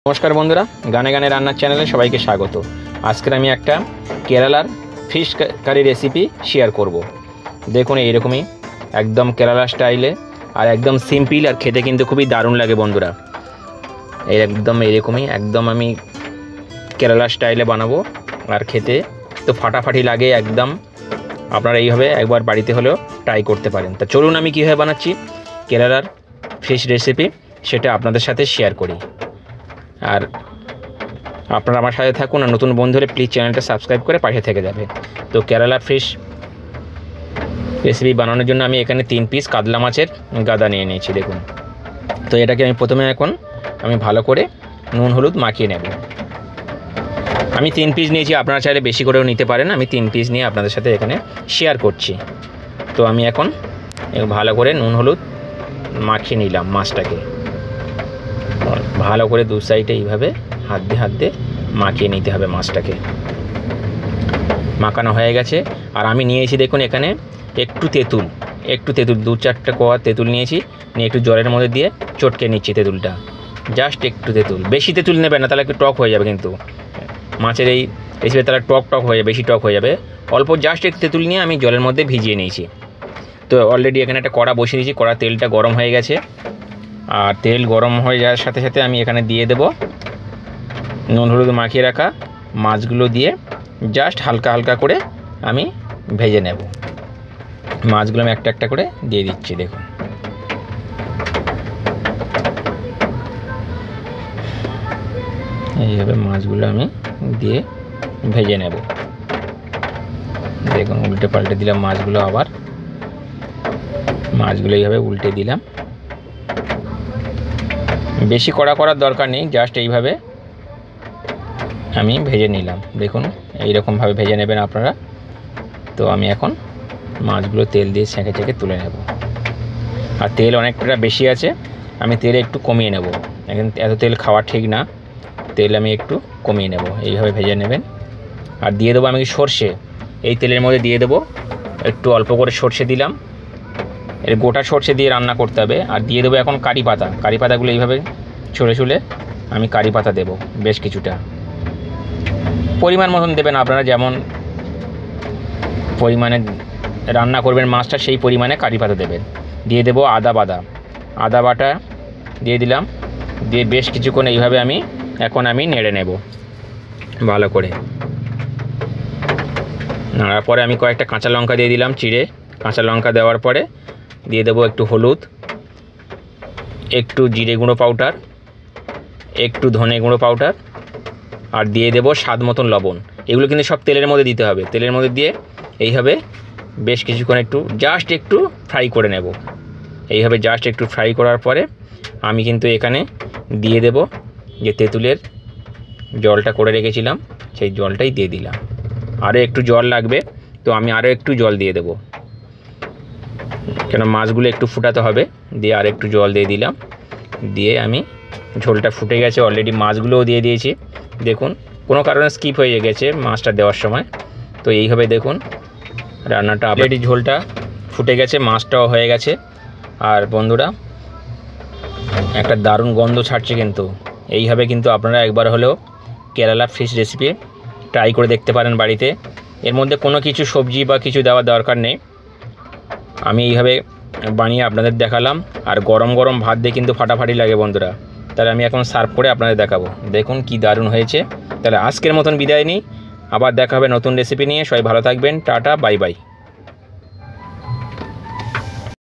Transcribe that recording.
नमस्कार बंधुरा गाने गाने रान्नार चैनेले सबाइके स्वागत। आजके आमी एकटा केरालार फिश कारि रेसिपि शेयर करब। देखुन एरकमई एकदम केराला स्टाइले और एकदम सिम्पल और खेते किन्तु खूबई दारुण लागे बंधुरा। एकदम एरकमई एकदम आमी केराला स्टाइले बानाबो और खेते तो फाटाफाटी लागे एकदम। आपनारा এইভাবে একবার বাড়িতে হলেও ট্রাই করতে পারেন। তো চলুন আমি কিভাবে বানাচ্ছি কেরালার ফিশ রেসিপি সেটা আপনাদের সাথে শেয়ার করি। আর আপনারা আমার সাথে থাকুন আর নতুন বন্ধু হলে প্লিজ চ্যানেলটা সাবস্ক্রাইব করে পাশে থেকে যাবে। তো কেরালা ফিশ রেসিপি বানানোর জন্য আমি এখানে 3 পিস কাতলা মাছের গাদা নিয়ে নিয়েছি। দেখুন, তো এটাকে আমি প্রথমে আমি ভালো করে নুন হলুদ মাখিয়ে নেব। আমি 3 পিস নিয়েছি, আপনারা চাইলে বেশি করেও নিতে পারেন। আমি 3 পিস নিয়ে আপনাদের সাথে এখানে শেয়ার করছি। তো আমি এখন ভালো করে নুন হলুদ মাখিয়ে নিলাম মাছটাকে। ভালো করে দু সাইডে এইভাবে হাত দিয়ে মাখিয়ে নিতে হবে মাছটাকে। মাখানো হয়ে গেছে। আর আমি নিয়েছি দেখুন এখানে একটু তেঁতুল 2-4টা কোয়া তেঁতুল নিয়েছি, নিয়ে একটু জলের মধ্যে দিয়ে চটকে নিচ্ছি তেঁতুলটা। জাস্ট একটু তেঁতুল, বেশি তেঁতুল নেবে না, তাহলে একটু টক হয়ে যাবে। কিন্তু মাছের এই রেসিপি তাহলে টক হয়ে যাবে, বেশি টক হয়ে যাবে। অল্প জাস্ট একটু তেঁতুল নিয়ে আমি জলের মধ্যে ভিজিয়ে নিয়েছি। তো অলরেডি এখানে একটা কড়া বসিয়ে দিয়েছি, কড়া তেলটা গরম হয়ে গেছে। আর তেল গরম হয়ে যাওয়ার সাথে সাথে আমি এখানে দিয়ে দেব নুন হলুদ মাখিয়ে রাখা মাছগুলো দিয়ে জাস্ট হালকা করে আমি ভেজে নেব। মাছগুলো আমি একটা করে দিয়ে দিচ্ছি। দেখুন, এইভাবে মাছগুলো আমি দিয়ে ভেজে নেব। দেখুন, উল্টে পাল্টে দিলাম মাছগুলো, আবার মাছগুলো এইভাবে উল্টে দিলাম। বেশি কড়া করার দরকার নেই, জাস্ট এইভাবে আমি ভেজে নিলাম। দেখুন, এইরকমভাবে ভেজে নেবেন আপনারা। তো আমি এখন মাছগুলো তেল দিয়ে ছেঁকে তুলে নেব। আর তেল অনেকটা বেশি আছে, আমি তেল একটু কমিয়ে নেব। এখন এত তেল খাওয়া ঠিক না, তেল আমি একটু কমিয়ে নেব। এইভাবে ভেজে নেবেন। আর দিয়ে দেবো আমি সর্ষে, এই তেলের মধ্যে দিয়ে দেবো একটু অল্প করে সর্ষে দিলাম। এর গোটা সর্ষে দিয়ে রান্না করতে হবে। আর দিয়ে দেবো এখন কারি পাতাগুলো এইভাবে ছুলে আমি কারি পাতা দেবো বেশ কিছুটা। পরিমাণ মতন দেবেন, আপনারা যেমন পরিমাণে রান্না করবেন মাছটা সেই পরিমাণে কারি পাতা দেবেন। দিয়ে দেবো আদা বাটা দিয়ে দিলাম। দিয়ে বেশ কিছুক্ষণ এইভাবে আমি নেড়ে নেব ভালো করে। নাড়ার পরে আমি কয়েকটা কাঁচা লঙ্কা দিয়ে দিলাম চিড়ে। কাঁচা লঙ্কা দেওয়ার পরে দিয়ে দেবো একটু হলুদ, একটু জিরে গুঁড়ো পাউডার, একটু ধনে গুঁড়ো পাউডার, আর দিয়ে দেবো স্বাদ মতন লবণ। এগুলো কিন্তু সব তেলের মধ্যে দিতে হবে। তেলের মধ্যে দিয়ে এইভাবে বেশ কিছুক্ষণ জাস্ট একটু ফ্রাই করে নেব। এইভাবে জাস্ট একটু ফ্রাই করার পরে আমি কিন্তু এখানে দিয়ে দেব যে তেঁতুলের জলটা করে রেখেছিলাম, সেই জলটাই দিয়ে দিলাম। আরও একটু জল লাগবে, তো আমি আরও একটু জল দিয়ে দেবো, কেন মাছগুলো একটু ফুটাতে হবে। দিয়ে আর একটু জল দিয়ে দিলাম। দিয়ে আমি ঝোলটা ফুটে গেছে, অলরেডি মাছগুলোও দিয়ে দিয়েছি। দেখুন, কোনো কারণে স্কিপ হয়ে গেছে মাছটা দেওয়ার সময়। তো এইভাবে দেখুন রান্নাটা অলরেডি ঝোলটা ফুটে গেছে, মাছটাও হয়ে গেছে। আর বন্ধুরা, একটা দারুণ গন্ধ ছাড়ছে। কিন্তু এইভাবে কিন্তু আপনারা একবার হলেও কেরালা ফিশ রেসিপি ট্রাই করে দেখতে পারেন বাড়িতে। এর মধ্যে কোনো কিছু সবজি বা কিছু দেওয়ার দরকার নেই। আমি এইভাবে বানিয়ে আপনাদের দেখালাম। আর গরম ভাত দিয়ে কিন্তু ফাটাফাটি লাগে বন্ধুরা। তাহলে আমি এখন সার্ভ করে আপনাদের দেখাবো। দেখুন কি দারুণ হয়েছে। তাহলে আজকের মতন বিদায় নিই, আবার দেখা হবে নতুন রেসিপি নিয়ে। সবাই ভালো থাকবেন, টাটা, বাই বাই।